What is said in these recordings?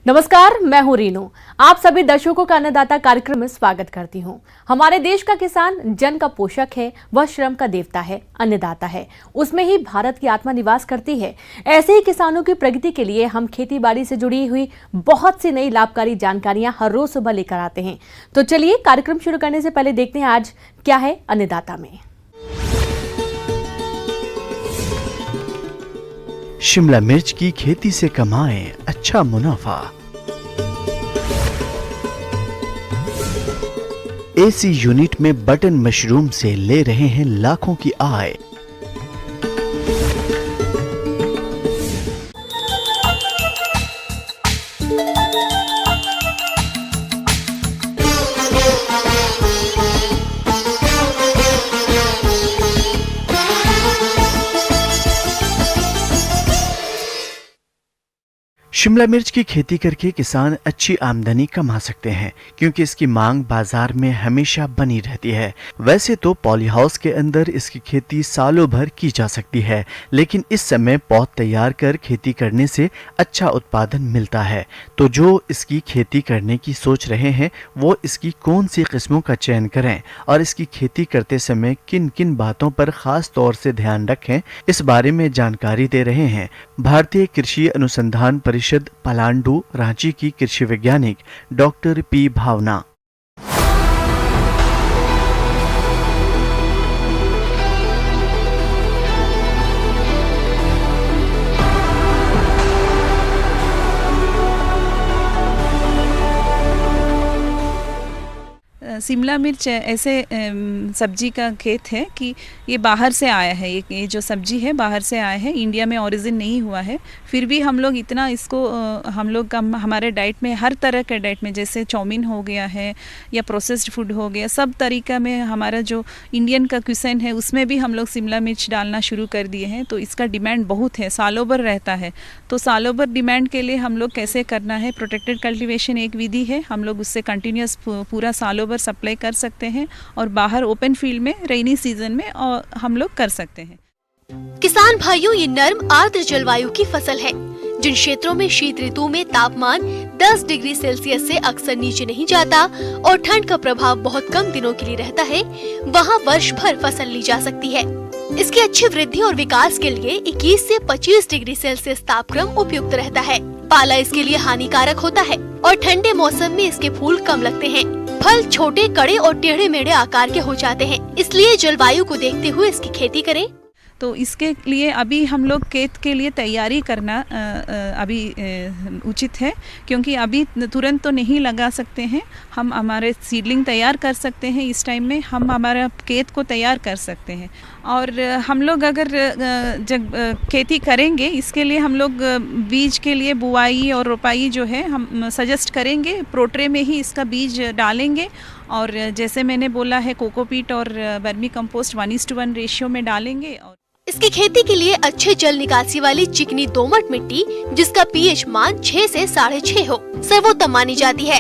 नमस्कार, मैं हूं रीनू। आप सभी दर्शकों का अन्नदाता कार्यक्रम में स्वागत करती हूं। हमारे देश का किसान जन का पोषक है, वह श्रम का देवता है, अन्नदाता है। उसमें ही भारत की आत्मा निवास करती है। ऐसे ही किसानों की प्रगति के लिए हम खेती बाड़ी से जुड़ी हुई बहुत सी नई लाभकारी जानकारियां हर रोज सुबह लेकर आते हैं। तो चलिए कार्यक्रम शुरू करने से पहले देखते हैं आज क्या है अन्नदाता में। शिमला मिर्च की खेती से कमाएं अच्छा मुनाफा। एसी यूनिट में बटन मशरूम से ले रहे हैं लाखों की आय। शिमला मिर्च की खेती करके किसान अच्छी आमदनी कमा सकते हैं क्योंकि इसकी मांग बाजार में हमेशा बनी रहती है। वैसे तो पॉली हाउस के अंदर इसकी खेती सालों भर की जा सकती है, लेकिन इस समय पौध तैयार कर खेती करने से अच्छा उत्पादन मिलता है। तो जो इसकी खेती करने की सोच रहे हैं वो इसकी कौन सी किस्मों का चयन करें और इसकी खेती करते समय किन किन बातों पर खास तौर से ध्यान रखें, इस बारे में जानकारी दे रहे हैं भारतीय कृषि अनुसंधान परिषद पलांडू रांची की कृषि वैज्ञानिक डॉक्टर पी भावना। शिमला मिर्च ऐसे सब्जी का खेत है कि ये बाहर से आया है। ये जो सब्जी है बाहर से आया है, इंडिया में ओरिजिन नहीं हुआ है। फिर भी हम लोग इतना इसको हमारे डाइट में, हर तरह के डाइट में, जैसे चाउमीन हो गया है या प्रोसेस्ड फूड हो गया, सब तरीका में हमारा जो इंडियन का क्यूसिन है उसमें भी हम लोग शिमला मिर्च डालना शुरू कर दिए हैं। तो इसका डिमांड बहुत है, सालों भर रहता है। तो सालों भर डिमांड के लिए हम लोग कैसे करना है, प्रोटेक्टेड कल्टीवेशन एक विधि है। हम लोग उससे कंटिन्यूस पूरा सालों भर सप्लाई कर सकते हैं और बाहर ओपन फील्ड में रेनी सीजन में और हम लोग कर सकते हैं। किसान भाइयों, ये नर्म आर्द्र जलवायु की फसल है। जिन क्षेत्रों में शीत ऋतु में तापमान 10 डिग्री सेल्सियस से अक्सर नीचे नहीं जाता और ठंड का प्रभाव बहुत कम दिनों के लिए रहता है, वहाँ वर्ष भर फसल ली जा सकती है। इसकी अच्छी वृद्धि और विकास के लिए 21 से 25 डिग्री सेल्सियस तापक्रम उपयुक्त रहता है। पाला इसके लिए हानिकारक होता है और ठंडे मौसम में इसके फूल कम लगते हैं। फल छोटे, कड़े और टेढ़े मेढ़े आकार के हो जाते हैं, इसलिए जलवायु को देखते हुए इसकी खेती करें। तो इसके लिए अभी हम लोग खेत के लिए तैयारी करना अभी उचित है, क्योंकि अभी तुरंत तो नहीं लगा सकते हैं। हम हमारे सीडलिंग तैयार कर सकते हैं, इस टाइम में हम हमारा खेत को तैयार कर सकते हैं। और हम लोग अगर जब खेती करेंगे, इसके लिए हम लोग बीज के लिए बुआई और रोपाई जो है हम सजेस्ट करेंगे। प्रोट्रे में ही इसका बीज डालेंगे और जैसे मैंने बोला है कोकोपीट और वर्मी कंपोस्ट 1:1 रेशियो में डालेंगे। और इसकी खेती के लिए अच्छे जल निकासी वाली चिकनी दोमट मिट्टी, जिसका पीएच मान 6 से 6.5 हो, सर्वोत्तम मानी जाती है।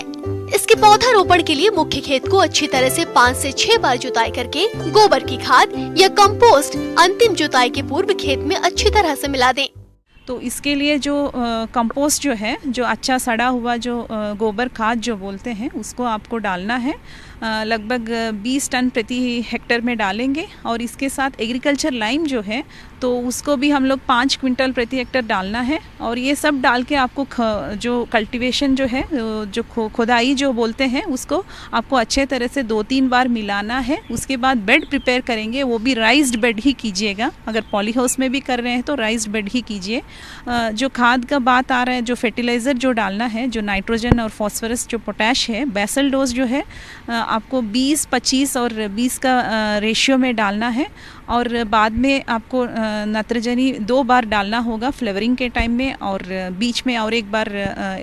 इसके पौधा रोपण के लिए मुख्य खेत को अच्छी तरह से 5 से 6 बार जुताई करके गोबर की खाद या कंपोस्ट अंतिम जुताई के पूर्व खेत में अच्छी तरह से मिला दें। तो इसके लिए जो कंपोस्ट जो है, जो अच्छा सड़ा हुआ जो गोबर खाद जो बोलते हैं, उसको आपको डालना है। लगभग 20 टन प्रति हेक्टेयर में डालेंगे। और इसके साथ एग्रीकल्चर लाइम जो है तो उसको भी हम लोग 5 क्विंटल प्रति हेक्टेयर डालना है। और ये सब डाल के आपको जो कल्टीवेशन जो है, जो खुदाई जो बोलते हैं, उसको आपको अच्छे तरह से 2-3 बार मिलाना है। उसके बाद बेड प्रिपेयर करेंगे, वो भी राइज्ड बेड ही कीजिएगा। अगर पॉली हाउस में भी कर रहे हैं तो राइज्ड बेड ही कीजिए। जो खाद का बात आ रहा है, जो फर्टिलाइज़र जो डालना है, जो नाइट्रोजन और फॉस्फोरस, जो पोटैश है, बेसल डोज जो है आपको 20, 25 और 20 का रेशियो में डालना है। और बाद में आपको नत्रजनी 2 बार डालना होगा, फ्लेवरिंग के टाइम में और बीच में और एक बार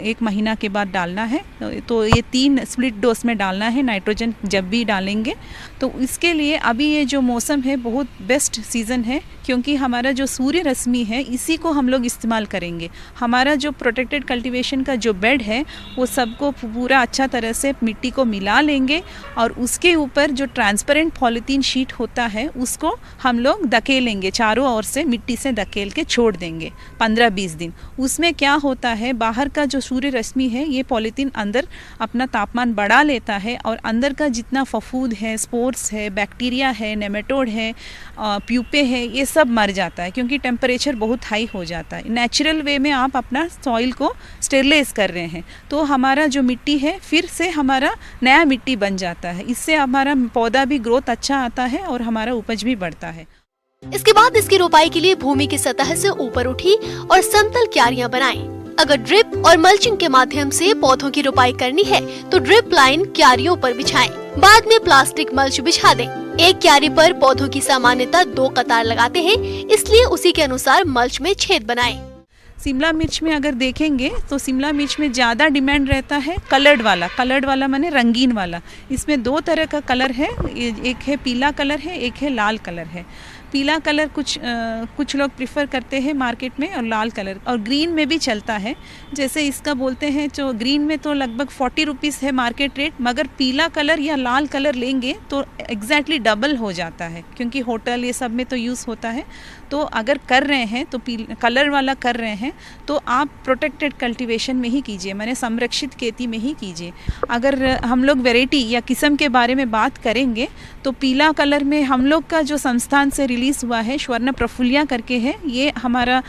1 महीना के बाद डालना है। तो ये 3 स्प्लिट डोज में डालना है नाइट्रोजन जब भी डालेंगे। तो इसके लिए अभी ये जो मौसम है बहुत बेस्ट सीज़न है, क्योंकि हमारा जो सूर्य रश्मि है इसी को हम लोग इस्तेमाल करेंगे। हमारा जो प्रोटेक्टेड कल्टीवेशन का जो बेड है वो सबको पूरा अच्छा तरह से मिट्टी को मिला लेंगे और उसके ऊपर जो ट्रांसपेरेंट पॉलीथीन शीट होता है उसको हम लोग धकेलेंगे, चारों ओर से मिट्टी से धकेल के छोड़ देंगे 15-20 दिन। उसमें क्या होता है, बाहर का जो सूर्य रश्मि है ये पॉलीथीन अंदर अपना तापमान बढ़ा लेता है और अंदर का जितना फफूंद है, स्पोर्स है, बैक्टीरिया है, नेमेटोड है, प्यूपे है, ये सब मर जाता है क्योंकि टेम्परेचर बहुत हाई हो जाता है। नेचुरल वे में आप अपना सॉइल को स्टेरलाइज कर रहे हैं तो हमारा जो मिट्टी है फिर से हमारा नया मिट्टी बन जाता है। इससे हमारा पौधा भी ग्रोथ अच्छा आता है और हमारा उपज भी बढ़ता है। इसके बाद इसकी रोपाई के लिए भूमि की सतह से ऊपर उठी और समतल क्यारियां बनाएं। अगर ड्रिप और मल्चिंग के माध्यम से पौधों की रोपाई करनी है तो ड्रिप लाइन क्यारियों पर बिछाएं। बाद में प्लास्टिक मल्च बिछा दें। एक क्यारी पर पौधों की सामान्यतः 2 कतार लगाते हैं, इसलिए उसी के अनुसार मल्च में छेद बनाएं। शिमला मिर्च में अगर देखेंगे तो शिमला मिर्च में ज़्यादा डिमांड रहता है कलर्ड वाला माने रंगीन वाला। इसमें 2 तरह का कलर है, एक है पीला कलर है, एक है लाल कलर है। पीला कलर कुछ लोग प्रिफर करते हैं मार्केट में और लाल कलर और ग्रीन में भी चलता है। जैसे इसका बोलते हैं जो ग्रीन में तो लगभग 40 रुपीज़ है मार्केट रेट, मगर पीला कलर या लाल कलर लेंगे तो एग्जैक्टली डबल हो जाता है क्योंकि होटल ये सब में तो यूज़ होता है। तो अगर कर रहे हैं तो कलर वाला कर रहे हैं तो आप प्रोटेक्टेड कल्टीवेशन में ही कीजिए, माने संरक्षित खेती में ही कीजिए। अगर हम लोग वैरायटी या किस्म के बारे में बात करेंगे तो पीला कलर में हम लोग का जो संस्थान से रिलीज़ हुआ है स्वर्ण प्रफुल्लिया करके है, ये हमारा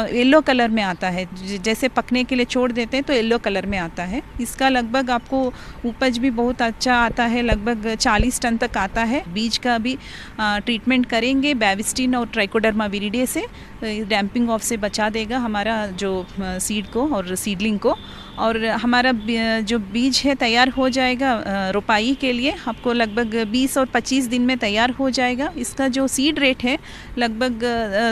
येलो कलर में आता है। जैसे पकने के लिए छोड़ देते हैं तो येलो कलर में आता है। इसका लगभग आपको उपज भी बहुत अच्छा आता है, लगभग 40 टन तक आता है। बीज का भी ट्रीटमेंट करेंगे बैविस्टिन और ट्राइकोडर्मा विरिडे से, डैम्पिंग ऑफ से बचा देगा हमारा जो सीड को और सीडलिंग को। और हमारा जो बीज है तैयार हो जाएगा रोपाई के लिए, आपको लगभग 20 और 25 दिन में तैयार हो जाएगा। इसका जो सीड रेट है लगभग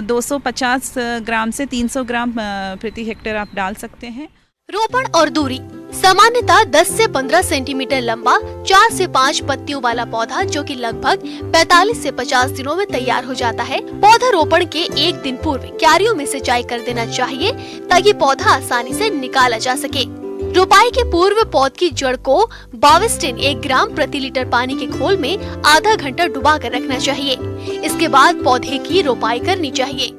250 ग्राम से 300 ग्राम प्रति हेक्टेयर आप डाल सकते हैं। रोपण और दूरी सामान्यतः 10 से 15 सेंटीमीटर लंबा 4 से 5 पत्तियों वाला पौधा जो कि लगभग 45 से 50 दिनों में तैयार हो जाता है। पौधा रोपण के 1 दिन पूर्व क्यारियों में सिंचाई कर देना चाहिए ताकि पौधा आसानी से निकाला जा सके। रोपाई के पूर्व पौध की जड़ को बाविस्टिन 1 ग्राम प्रति लीटर पानी के घोल में आधा घंटा डुबा कर रखना चाहिए। इसके बाद पौधे की रोपाई करनी चाहिए।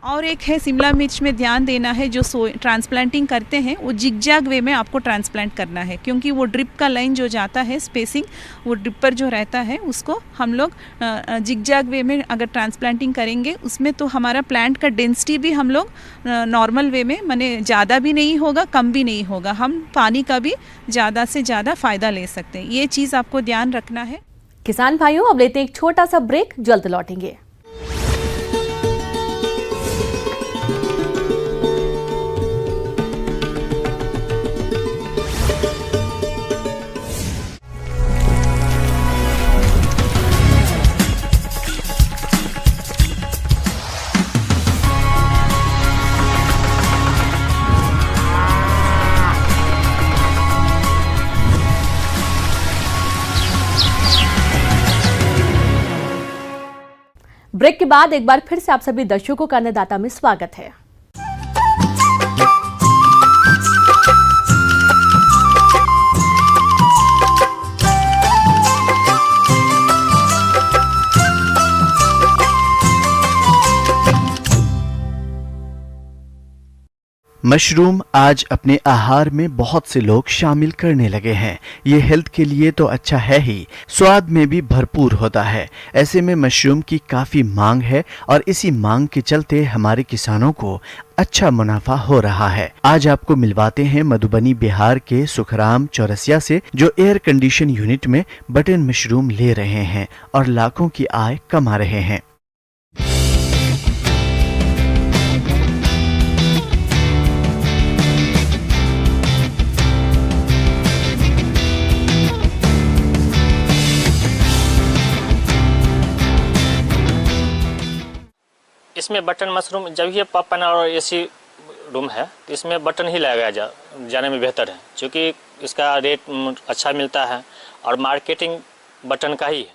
और एक है शिमला मिर्च में ध्यान देना है, जो ट्रांसप्लांटिंग करते हैं वो जिगजैग वे में आपको ट्रांसप्लांट करना है क्योंकि वो ड्रिप का लाइन जो जाता है स्पेसिंग वो ड्रिप पर जो रहता है उसको हम लोग जिगजैग वे में अगर ट्रांसप्लांटिंग करेंगे उसमें तो हमारा प्लांट का डेंसिटी भी हम लोग नॉर्मल वे में माने ज़्यादा भी नहीं होगा कम भी नहीं होगा, हम पानी का भी ज़्यादा से ज़्यादा फ़ायदा ले सकते हैं। ये चीज़ आपको ध्यान रखना है। किसान भाइयों, अब लेते हैं एक छोटा सा ब्रेक, जल्द लौटेंगे। ब्रेक के बाद एक बार फिर से आप सभी दर्शकों का अन्नदाता में स्वागत है। मशरूम आज अपने आहार में बहुत से लोग शामिल करने लगे हैं। ये हेल्थ के लिए तो अच्छा है ही, स्वाद में भी भरपूर होता है। ऐसे में मशरूम की काफ़ी मांग है और इसी मांग के चलते हमारे किसानों को अच्छा मुनाफा हो रहा है। आज आपको मिलवाते हैं मधुबनी बिहार के सुखराम चौरसिया से, जो एयर कंडीशन यूनिट में बटन मशरूम ले रहे हैं और लाखों की आय कमा रहे हैं। इसमें बटन मशरूम जब ये पॉपकॉर्न और एसी रूम है तो इसमें बटन ही लगाया जाने में बेहतर है, क्योंकि इसका रेट अच्छा मिलता है और मार्केटिंग बटन का ही है।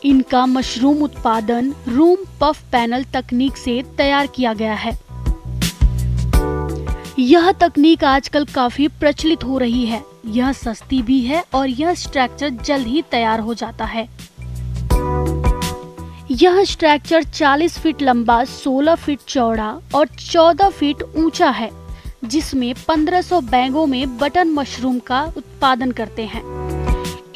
इनका मशरूम उत्पादन रूम पफ पैनल तकनीक से तैयार किया गया है। यह तकनीक आजकल काफी प्रचलित हो रही है। यह सस्ती भी है और यह स्ट्रक्चर जल्द ही तैयार हो जाता है। यह स्ट्रक्चर 40 फीट लंबा, 16 फीट चौड़ा और 14 फीट ऊंचा है, जिसमें 1500 बैगों में बटन मशरूम का उत्पादन करते हैं।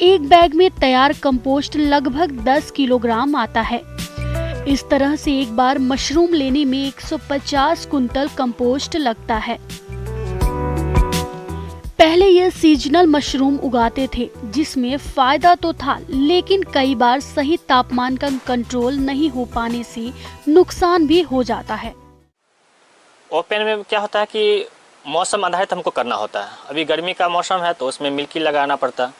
एक बैग में तैयार कंपोस्ट लगभग 10 किलोग्राम आता है। इस तरह से एक बार मशरूम लेने में 150 कुंतल कंपोस्ट लगता है। पहले ये सीजनल मशरूम उगाते थे, जिसमें फायदा तो था, लेकिन कई बार सही तापमान का कंट्रोल नहीं हो पाने से नुकसान भी हो जाता है। ओपन में क्या होता है कि मौसम आधारित हमको करना होता है। अभी गर्मी का मौसम है तो उसमें मिल्की लगाना पड़ता है,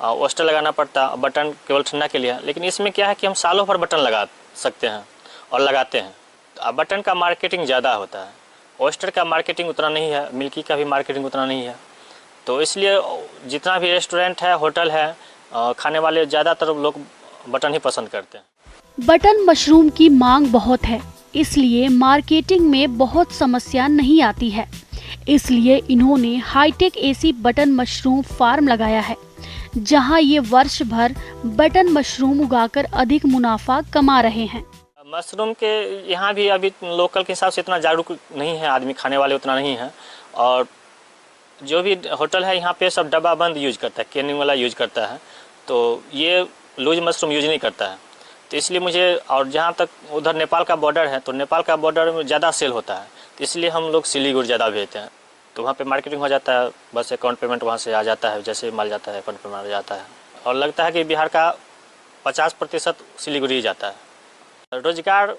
ओस्टर लगाना पड़ता है, बटन केवल ठंडा के लिए। लेकिन इसमें क्या है कि हम सालों भर बटन लगा सकते हैं और लगाते हैं। अब बटन का मार्केटिंग ज़्यादा होता है, ओस्टर का मार्केटिंग उतना नहीं है, मिल्की का भी मार्केटिंग उतना नहीं है। तो इसलिए जितना भी रेस्टोरेंट है, होटल है, खाने वाले ज़्यादातर लोग बटन ही पसंद करते हैं। बटन मशरूम की मांग बहुत है, इसलिए मार्केटिंग में बहुत समस्या नहीं आती है। इसलिए इन्होंने high tech AC button mushroom farm लगाया है, जहां ये वर्ष भर बटन मशरूम उगाकर अधिक मुनाफा कमा रहे हैं। मशरूम के यहाँ भी अभी लोकल के हिसाब से इतना जागरूक नहीं है आदमी, खाने वाले उतना नहीं है। और जो भी होटल है यहाँ पे सब डब्बा बंद यूज करता है, कैनिंग वाला यूज करता है, तो ये लूज मशरूम यूज नहीं करता है। तो इसलिए मुझे, और जहाँ तक उधर नेपाल का बॉर्डर है तो नेपाल का बॉर्डर में ज़्यादा सेल होता है, तो इसलिए हम लोग सिलीगुड़ी ज़्यादा भेजते हैं। तो वहाँ पे मार्केटिंग हो जाता है, बस अकाउंट पेमेंट वहाँ से आ जाता है, जैसे माल जाता है अकाउंट पेमेंट आ जाता है। और लगता है कि बिहार का 50% सिलीगुड़ी जाता है। रोजगार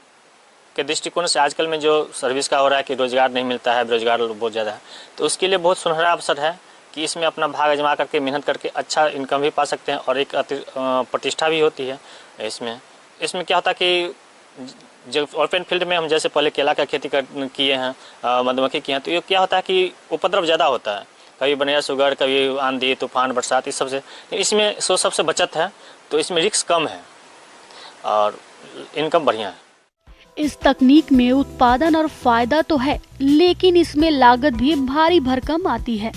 के दृष्टिकोण से आजकल में जो सर्विस का हो रहा है कि रोजगार नहीं मिलता है, बेरोजगार बहुत ज़्यादा है, तो उसके लिए बहुत सुनहरा अवसर है कि इसमें अपना भाग आजमा करके मेहनत करके अच्छा इनकम भी पा सकते हैं और एक प्रतिष्ठा भी होती है। इसमें क्या होता है कि जो ओपन फील्ड में हम जैसे पहले केला का खेती किए हैं, मधुमक्खी किए हैं, तो ये क्या होता है कि उपद्रव ज़्यादा होता है, कभी बनिया सुगर, कभी आंधी तूफान बरसात, इस सबसे। इसमें सबसे बचत है, तो इसमें रिस्क कम है और इनकम बढ़िया है। इस तकनीक में उत्पादन और फायदा तो है, लेकिन इसमें लागत भी भारी भरकम आती है।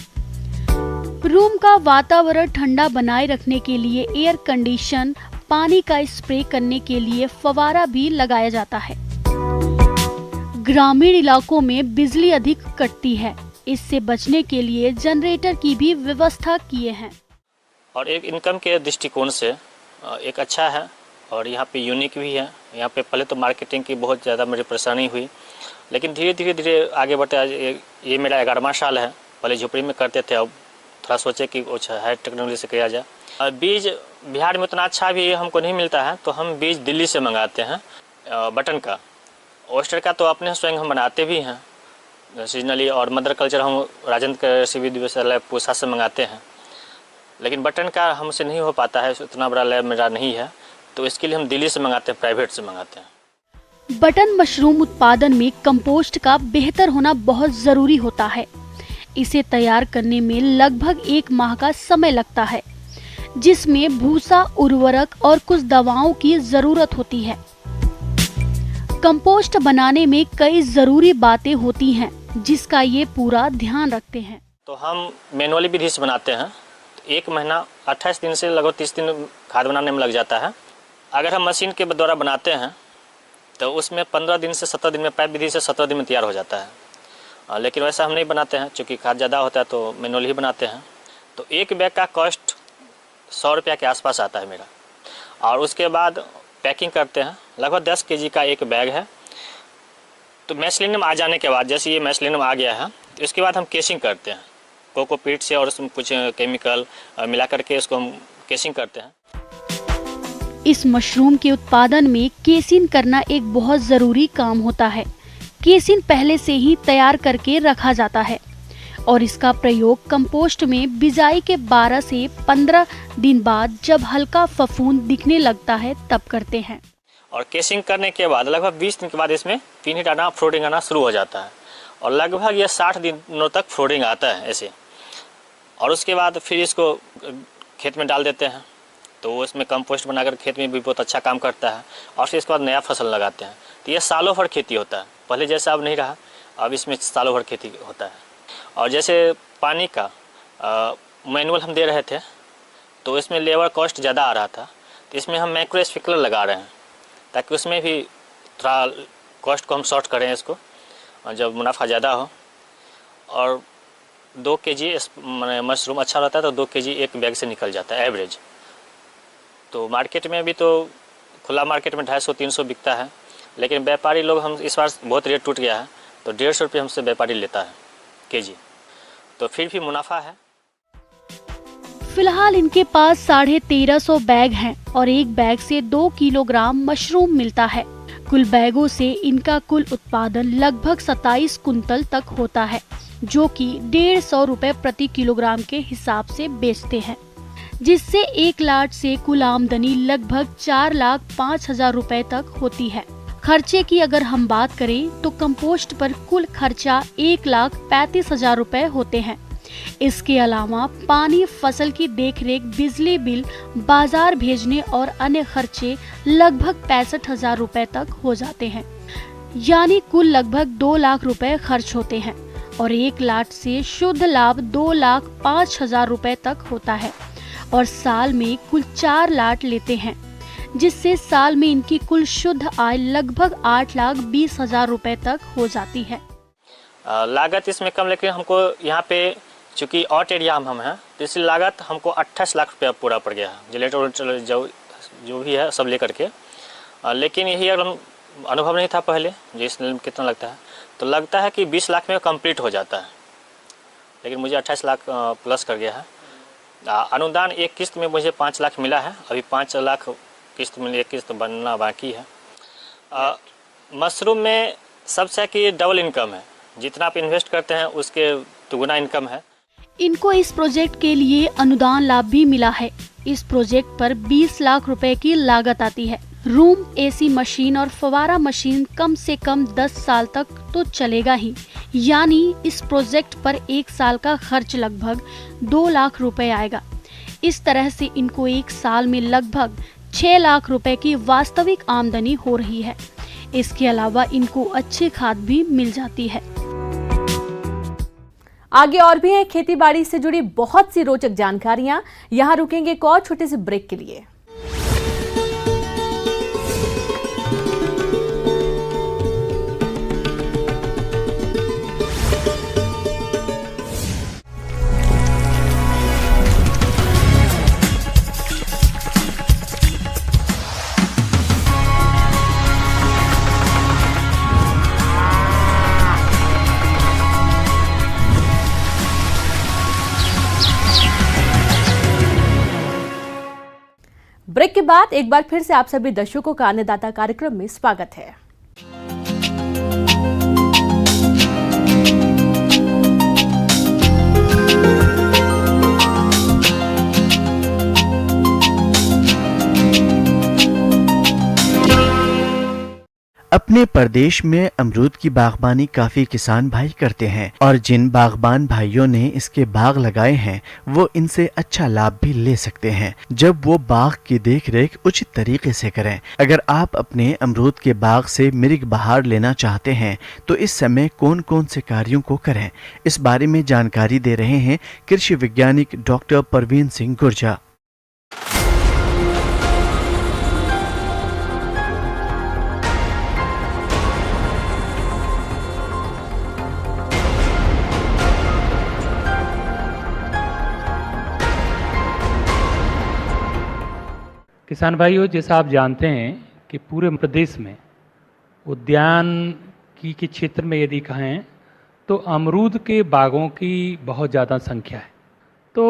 रूम का वातावरण ठंडा बनाए रखने के लिए एयर कंडीशन, पानी का स्प्रे करने के लिए फवारा भी लगाया जाता है। ग्रामीण इलाकों में बिजली अधिक कटती है, इससे बचने के लिए जनरेटर की भी व्यवस्था किए हैं। और एक इनकम के दृष्टिकोण से एक अच्छा है और यहाँ पे यूनिक भी है। यहाँ पे पहले तो मार्केटिंग की बहुत ज़्यादा मेरी परेशानी हुई, लेकिन धीरे धीरे आगे बढ़ते। ये मेरा 11वां साल है। पहले झोपड़ी में करते थे, अब थोड़ा सोचे कि अच्छा है टेक्नोलॉजी से किया जाए। बीज बिहार में उतना अच्छा भी हमको नहीं मिलता है, तो हम बीज दिल्ली से मंगाते हैं। बटन का, ओस्टर का तो अपने स्वयं हम बनाते भी हैं सीजनली, और मदर कल्चर हम राजेंद्र कृषि विश्वविद्यालय पूसा से मंगाते हैं। लेकिन बटन का हमसे नहीं हो पाता है, उतना बड़ा लैब मेरा नहीं है, तो इसके लिए हम दिल्ली से मंगाते हैं, प्राइवेट से मंगाते हैं। बटन मशरूम उत्पादन में कंपोस्ट का बेहतर होना बहुत जरूरी होता है। इसे तैयार करने में लगभग 1 माह का समय लगता है, जिसमें भूसा, उर्वरक और कुछ दवाओं की जरूरत होती है। कंपोस्ट बनाने में कई जरूरी बातें होती हैं, जिसका ये पूरा ध्यान रखते हैं। तो हम मैनुअली विधि से बनाते हैं। 1 महीना 28 दिन से लगभग 30 दिन खाद बनाने में लग जाता है। अगर हम मशीन के द्वारा बनाते हैं तो उसमें 15 दिन से 17 दिन में, पाइप विधि से 17 दिन में तैयार हो जाता है। लेकिन वैसा हम नहीं बनाते हैं, चूँकि खाद ज़्यादा होता है तो मैनुअली ही बनाते हैं। तो एक बैग का कॉस्ट 100 रुपया के आसपास आता है मेरा। और उसके बाद पैकिंग करते हैं, लगभग 10 kg का एक बैग है। तो मैस्लिनम आ जाने के बाद, जैसे ये मैस्लिनम आ गया है, तो इसके बाद हम केसिंग करते हैं कोकोपीट से, और उसमें कुछ केमिकल मिला करके उसको हम केसिंग करते हैं। इस मशरूम के उत्पादन में केसिन करना एक बहुत जरूरी काम होता है। केसिन पहले से ही तैयार करके रखा जाता है और इसका प्रयोग कंपोस्ट में बिजाई के 12 से 15 दिन बाद जब हल्का फफूंद दिखने लगता है तब करते हैं। और केसिंग करने के बाद लगभग 20 दिन के बाद इसमें पीनीट आना, फ्लोटिंग आना शुरू हो जाता है, और लगभग ये 60 दिनों तक फ्लोटिंग आता है ऐसे। और उसके बाद फिर इसको खेत में डाल देते हैं, तो उसमें कंपोस्ट बनाकर खेत में भी बहुत अच्छा काम करता है। और फिर इसके बाद नया फसल लगाते हैं। तो ये सालों भर खेती होता है, पहले जैसा अब नहीं रहा, अब इसमें सालों भर खेती होता है। और जैसे पानी का मैनुअल हम दे रहे थे, तो इसमें लेबर कॉस्ट ज़्यादा आ रहा था, तो इसमें हम माइक्रो स्प्रिंकलर लगा रहे हैं। ताकि उसमें भी थोड़ा कॉस्ट को हम शॉर्ट करें इसको, और जब मुनाफा ज़्यादा हो। और 2 kg मैंने मशरूम अच्छा रहता है तो 2 kg एक बैग से निकल जाता है एवरेज। तो मार्केट में भी तो खुला मार्केट में 250-300 बिकता है, लेकिन व्यापारी लोग, हम इस बार बहुत रेट टूट गया है तो 150 रुपये हमसे व्यापारी लेता है केजी, तो फिर भी मुनाफा है। फिलहाल इनके पास 1350 बैग हैं और एक बैग से 2 किलोग्राम मशरूम मिलता है। कुल बैगों से इनका कुल उत्पादन लगभग 27 कुंतल तक होता है, जो कि 150 रुपए प्रति किलोग्राम के हिसाब से बेचते हैं, जिससे एक लाट से कुल आमदनी लगभग 4,05,000 रुपए तक होती है। खर्चे की अगर हम बात करें तो कंपोस्ट पर कुल खर्चा 1,35,000 रुपए होते हैं। इसके अलावा पानी, फसल की देखरेख, बिजली बिल, बाजार भेजने और अन्य खर्चे लगभग 65,000 रुपए तक हो जाते हैं। यानी कुल लगभग 2 लाख रुपए खर्च होते हैं और एक लाट से शुद्ध लाभ 2,05,000 रुपए तक होता है और साल में कुल 4 लाट लेते हैं, जिससे साल में इनकी कुल शुद्ध आय लगभग 8,20,000 रुपए तक हो जाती है। लागत इसमें कम, लेकिन हमको यहाँ पे चूँकि ऑट एरिया हम हैं तो इसलिए लागत हमको 28 लाख रुपया पूरा पड़ गया है, जनरेटर जो भी है सब लेकर के। लेकिन यही अगर हम अनुभव नहीं था पहले जो इसमें कितना लगता है, तो लगता है कि 20 लाख में कंप्लीट हो जाता है, लेकिन मुझे 28 लाख प्लस कर गया है। अनुदान एक किस्त में मुझे 5 लाख मिला है, अभी 5 लाख किस्त में एक किस्त बनना बाकी है। मशरूम में सबसे है कि डबल इनकम है, जितना आप इन्वेस्ट करते हैं उसके दुगुना इनकम है। इनको इस प्रोजेक्ट के लिए अनुदान लाभ भी मिला है। इस प्रोजेक्ट पर 20 लाख रुपए की लागत आती है। रूम एसी मशीन और फवारा मशीन कम से कम 10 साल तक तो चलेगा ही, यानी इस प्रोजेक्ट पर 1 साल का खर्च लगभग 2 लाख रुपए आएगा। इस तरह से इनको 1 साल में लगभग 6 लाख रुपए की वास्तविक आमदनी हो रही है। इसके अलावा इनको अच्छी खाद भी मिल जाती है। आगे और भी हैं खेती बाड़ी से जुड़ी बहुत सी रोचक जानकारियां। यहाँ रुकेंगे एक और छोटे से ब्रेक के लिए। ब्रेक के बाद एक बार फिर से आप सभी दर्शकों का अन्नदाता कार्यक्रम में स्वागत है। अपने प्रदेश में अमरूद की बागबानी काफी किसान भाई करते हैं और जिन बागबान भाइयों ने इसके बाग लगाए हैं वो इनसे अच्छा लाभ भी ले सकते हैं जब वो बाग की देखरेख उचित तरीके से करें। अगर आप अपने अमरूद के बाग से मिर्ग बहार लेना चाहते हैं तो इस समय कौन कौन से कार्यों को करें, इस बारे में जानकारी दे रहे हैं कृषि वैज्ञानिक डॉक्टर परवीन सिंह गुर्जा। किसान भाइयों, जैसा आप जानते हैं कि पूरे प्रदेश में उद्यान की के क्षेत्र में यदि कहें तो अमरूद के बागों की बहुत ज़्यादा संख्या है। तो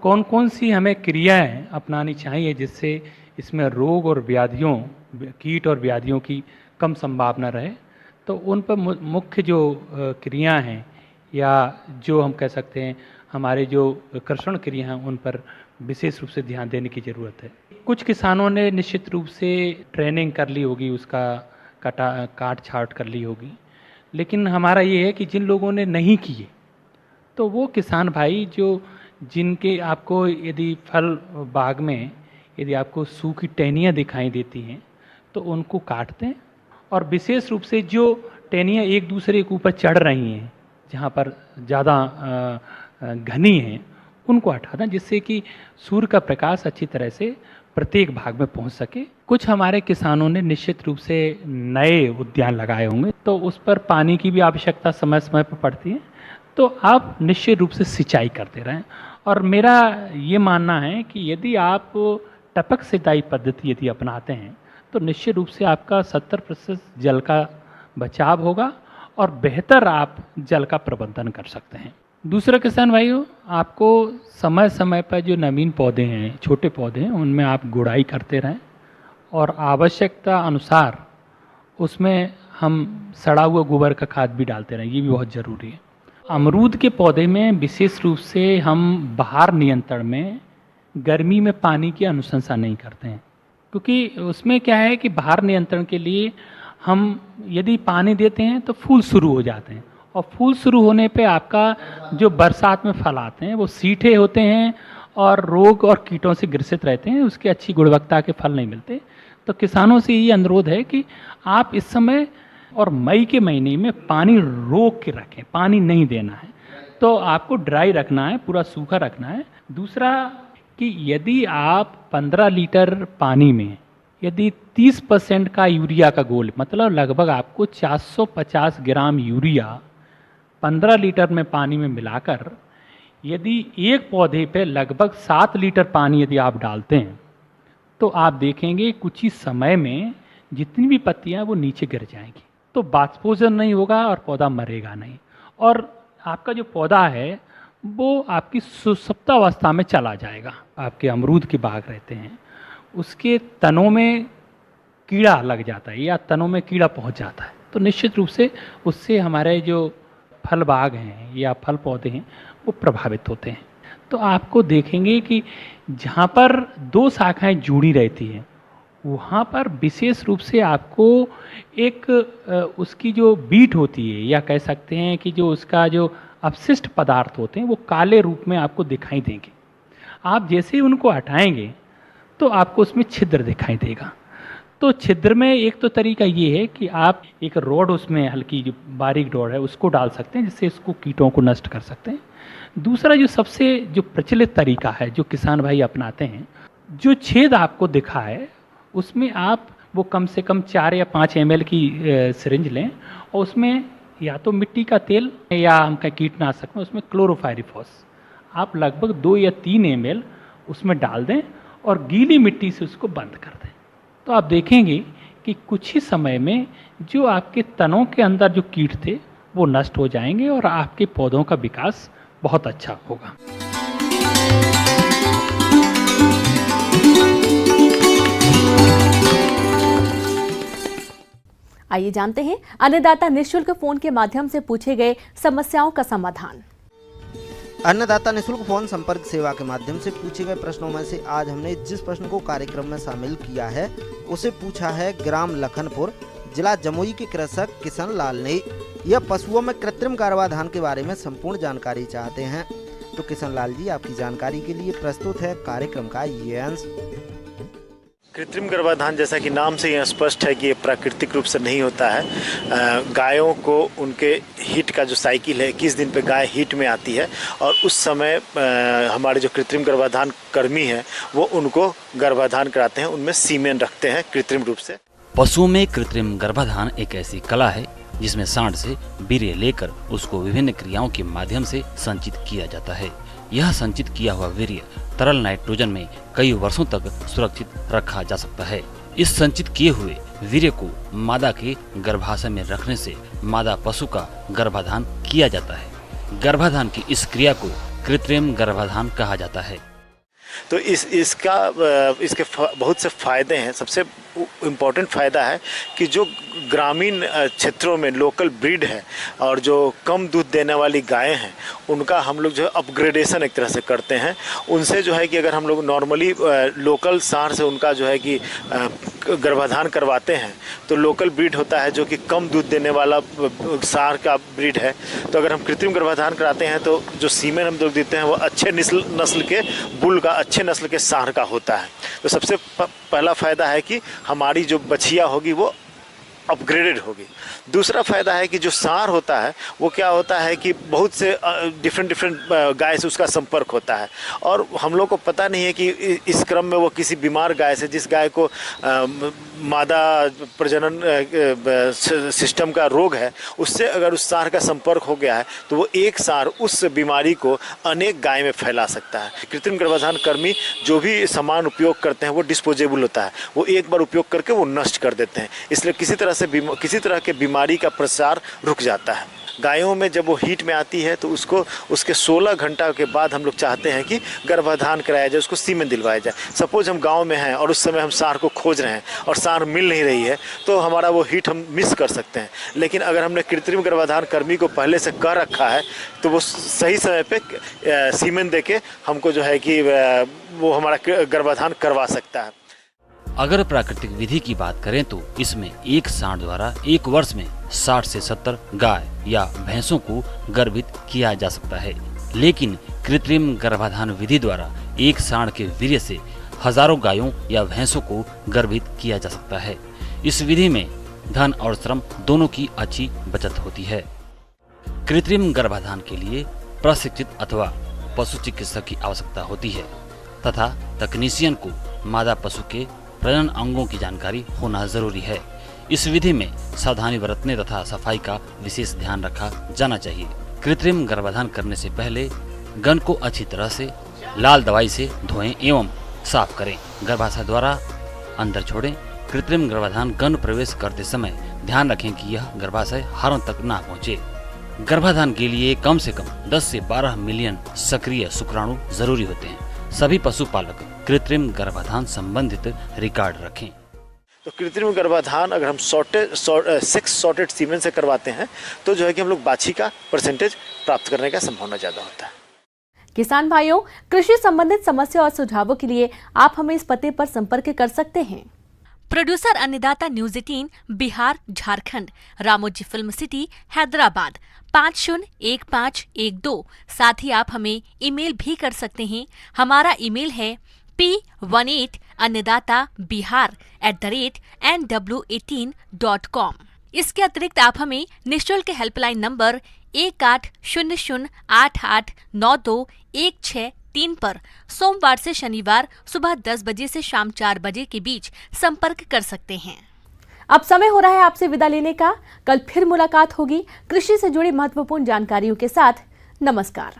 कौन कौन सी हमें क्रियाएं अपनानी चाहिए जिससे इसमें रोग और व्याधियों, कीट और व्याधियों की कम संभावना रहे, तो उन पर मुख्य जो क्रियाएं हैं या जो हम कह सकते हैं हमारे जो कर्षण क्रिया हैं उन पर विशेष रूप से ध्यान देने की ज़रूरत है। कुछ किसानों ने निश्चित रूप से ट्रेनिंग कर ली होगी, उसका काट छाट कर ली होगी, लेकिन हमारा ये है कि जिन लोगों ने नहीं किए तो वो किसान भाई जिनके आपको यदि फल बाग में यदि आपको सूखी टहनियाँ दिखाई देती हैं तो उनको काट दें, और विशेष रूप से जो टहनियाँ एक दूसरे के ऊपर चढ़ रही हैं जहाँ पर ज़्यादा घनी हैं उनको हटा दें, जिससे कि सूर्य का प्रकाश अच्छी तरह से प्रत्येक भाग में पहुंच सके। कुछ हमारे किसानों ने निश्चित रूप से नए उद्यान लगाए होंगे, तो उस पर पानी की भी आवश्यकता समय समय पर पड़ती है, तो आप निश्चित रूप से सिंचाई करते रहें। और मेरा ये मानना है कि यदि आप टपक सिंचाई पद्धति यदि अपनाते हैं तो निश्चित रूप से आपका 70% जल का बचाव होगा और बेहतर आप जल का प्रबंधन कर सकते हैं। दूसरा किसान भाइयों, आपको समय समय पर जो नवीन पौधे हैं, छोटे पौधे हैं, उनमें आप गुड़ाई करते रहें और आवश्यकता अनुसार उसमें हम सड़ा हुआ गोबर का खाद भी डालते रहें, ये भी बहुत ज़रूरी है। अमरूद के पौधे में विशेष रूप से हम बाहर नियंत्रण में गर्मी में पानी की अनुशंसा नहीं करते हैं, क्योंकि उसमें क्या है कि बाहर नियंत्रण के लिए हम यदि पानी देते हैं तो फूल शुरू हो जाते हैं, और फूल शुरू होने पे आपका जो बरसात में फल आते हैं वो सीठे होते हैं और रोग और कीटों से ग्रसित रहते हैं, उसकी अच्छी गुणवत्ता के फल नहीं मिलते। तो किसानों से ये अनुरोध है कि आप इस समय और मई के महीने में पानी रोक के रखें, पानी नहीं देना है, तो आपको ड्राई रखना है, पूरा सूखा रखना है। दूसरा कि यदि आप 15 लीटर पानी में यदि 30% का यूरिया का घोल, मतलब लगभग आपको 450 ग्राम यूरिया 15 लीटर में पानी में मिलाकर यदि एक पौधे पे लगभग 7 लीटर पानी यदि आप डालते हैं, तो आप देखेंगे कुछ ही समय में जितनी भी पत्तियां वो नीचे गिर जाएंगी, तो बाष्पोजन नहीं होगा और पौधा मरेगा नहीं, और आपका जो पौधा है वो आपकी सुसुप्तावस्था में चला जाएगा। आपके अमरूद के बाग रहते हैं, उसके तनों में कीड़ा लग जाता है या तनों में कीड़ा पहुंच जाता है, तो निश्चित रूप से उससे हमारे जो फल बाग हैं या फल पौधे हैं वो प्रभावित होते हैं। तो आपको देखेंगे कि जहाँ पर 2 शाखाएं जुड़ी रहती हैं वहाँ पर विशेष रूप से आपको एक उसकी जो बीट होती है, या कह सकते हैं कि जो उसका जो अपशिष्ट पदार्थ होते हैं वो काले रूप में आपको दिखाई देंगे। आप जैसे ही उनको हटाएंगे तो आपको उसमें छिद्र दिखाई देगा। तो छिद्र में एक तो तरीका ये है कि आप एक रॉड, उसमें हल्की जो बारीक रॉड है उसको डाल सकते हैं, जिससे इसको कीटों को नष्ट कर सकते हैं। दूसरा जो सबसे जो प्रचलित तरीका है जो किसान भाई अपनाते हैं, जो छेद आपको दिखा है उसमें आप वो कम से कम 4 या 5 ml की सिरिंज लें और उसमें या तो मिट्टी का तेल या हमका कीटनाशक में उसमें क्लोरोफायरिफॉस आप लगभग 2 या 3 ml उसमें डाल दें और गीली मिट्टी से उसको बंद कर दें। तो आप देखेंगे कि कुछ ही समय में जो आपके तनों के अंदर जो कीट थे वो नष्ट हो जाएंगे और आपके पौधों का विकास बहुत अच्छा होगा। आइए जानते हैं अन्नदाता निःशुल्क फोन के माध्यम से पूछे गए समस्याओं का समाधान। अन्नदाता निःशुल्क फोन संपर्क सेवा के माध्यम से पूछे गए प्रश्नों में से आज हमने जिस प्रश्न को कार्यक्रम में शामिल किया है उसे पूछा है ग्राम लखनपुर, जिला जमुई के कृषक किशन लाल ने। यह पशुओं में कृत्रिम गर्भाधान के बारे में संपूर्ण जानकारी चाहते हैं। तो किशन लाल जी, आपकी जानकारी के लिए प्रस्तुत है कार्यक्रम का ये अंश। कृत्रिम गर्भाधान, जैसा कि नाम से यह स्पष्ट है कि ये प्राकृतिक रूप से नहीं होता है। गायों को उनके हीट का जो साइकिल है, 21 दिन पे गाय हीट में आती है और उस समय हमारे जो कृत्रिम गर्भाधान कर्मी हैं वो उनको गर्भाधान कराते हैं, उनमें सीमेन रखते हैं कृत्रिम रूप से। पशुओं में कृत्रिम गर्भाधान एक ऐसी कला है जिसमें सांड से वीर्य लेकर उसको विभिन्न क्रियाओं के माध्यम से संचित किया जाता है। यह संचित किया हुआ वीर्य तरल नाइट्रोजन में कई वर्षों तक सुरक्षित रखा जा सकता है। इस संचित किए हुए वीर्य को मादा के गर्भाशय में रखने से मादा पशु का गर्भाधान किया जाता है। गर्भाधान की इस क्रिया को कृत्रिम गर्भाधान कहा जाता है। तो इसके बहुत से फायदे हैं। सबसे इम्पोर्टेंट फ़ायदा है कि जो ग्रामीण क्षेत्रों में लोकल ब्रीड है और जो कम दूध देने वाली गायें हैं उनका हम लोग जो है अपग्रेडेशन एक तरह से करते हैं। उनसे जो है कि अगर हम लोग नॉर्मली लोकल सांड से उनका जो है कि गर्भाधान करवाते हैं तो लोकल ब्रीड होता है जो कि कम दूध देने वाला सांड का ब्रीड है। तो अगर हम कृत्रिम गर्भाधान कराते हैं तो जो सीमेन हम लोग देते हैं वो अच्छे नस्ल के बुल का, अच्छे नस्ल के सांड का होता है। तो सबसे पहला फ़ायदा है कि हमारी जो बछिया होगी वो अपग्रेडेड होगी। दूसरा फायदा है कि जो सार होता है वो क्या होता है कि बहुत से डिफरेंट गाय से उसका संपर्क होता है और हम लोग को पता नहीं है कि इस क्रम में वो किसी बीमार गाय से, जिस गाय को मादा प्रजनन सिस्टम का रोग है, उससे अगर उस सार का संपर्क हो गया है तो वो एक सार उस बीमारी को अनेक गाय में फैला सकता है। कृत्रिम गर्भाधान कर्मी जो भी सामान उपयोग करते हैं वो डिस्पोजेबल होता है, वो एक बार उपयोग करके वो नष्ट कर देते हैं, इसलिए किसी तरह के बीमारी का प्रसार रुक जाता है। गायों में जब वो हीट में आती है तो उसके 16 घंटा के बाद हम लोग चाहते हैं कि गर्भाधान कराया जाए, उसको सीमेन दिलवाया जाए। सपोज हम गांव में हैं और उस समय हम सार को खोज रहे हैं और सार मिल नहीं रही है तो हमारा वो हीट हम मिस कर सकते हैं। लेकिन अगर हमने कृत्रिम गर्भाधान कर्मी को पहले से कर रखा है तो वो सही समय पे सीमेन देके हमको जो है कि वो हमारा गर्भाधान करवा सकता है। अगर प्राकृतिक विधि की बात करें तो इसमें एक सांड द्वारा एक वर्ष में 60 से 70 गाय या भैंसों को गर्भित किया जा सकता है, लेकिन कृत्रिम गर्भाधान विधि द्वारा एक सांड के वीर्य से हजारों गायों या भैंसों को गर्भित किया जा सकता है। इस विधि में धन और श्रम दोनों की अच्छी बचत होती है। कृत्रिम गर्भाधान के लिए प्रशिक्षित अथवा पशु चिकित्सक की आवश्यकता होती है तथा तकनीशियन को मादा पशु के प्रजनन अंगों की जानकारी होना जरूरी है। इस विधि में सावधानी बरतने तथा सफाई का विशेष ध्यान रखा जाना चाहिए। कृत्रिम गर्भाधान करने से पहले गन को अच्छी तरह से लाल दवाई से धोएं एवं साफ करें। गर्भाशय द्वारा अंदर छोड़ें। कृत्रिम गर्भाधान गन प्रवेश करते समय ध्यान रखें कि यह गर्भाशय हरण तक ना पहुँचे। गर्भाधान के लिए कम से कम 10 से 12 मिलियन सक्रिय शुक्राणु जरूरी होते हैं। सभी पशुपालक कृत्रिम गर्भाधान संबंधित रिकॉर्ड रखें। तो कृत्रिम गर्भाधान अगर हम सेक्स सॉर्टेड सीमेन से करवाते हैं तो जो है कि हम लोग बाछी का परसेंटेज प्राप्त करने का संभावना ज्यादा होता है। किसान भाइयों, कृषि संबंधित समस्या और सुझावों के लिए आप हमें इस पते पर संपर्क कर सकते हैं। प्रोड्यूसर अन्नदाता news 18 Bihar Jharkhand, Ramoji film city Hyderabad 501512। साथ ही आप हमें ईमेल भी कर सकते हैं। हमारा ईमेल है p18annadatabihar@nw18.com। इसके अतिरिक्त आप हमें निःशुल्क हेल्पलाइन नंबर 1800889216 पर सोमवार से शनिवार सुबह 10 बजे से शाम 4 बजे के बीच संपर्क कर सकते हैं। अब समय हो रहा है आपसे विदा लेने का। कल फिर मुलाकात होगी कृषि से जुड़ी महत्वपूर्ण जानकारियों के साथ। नमस्कार।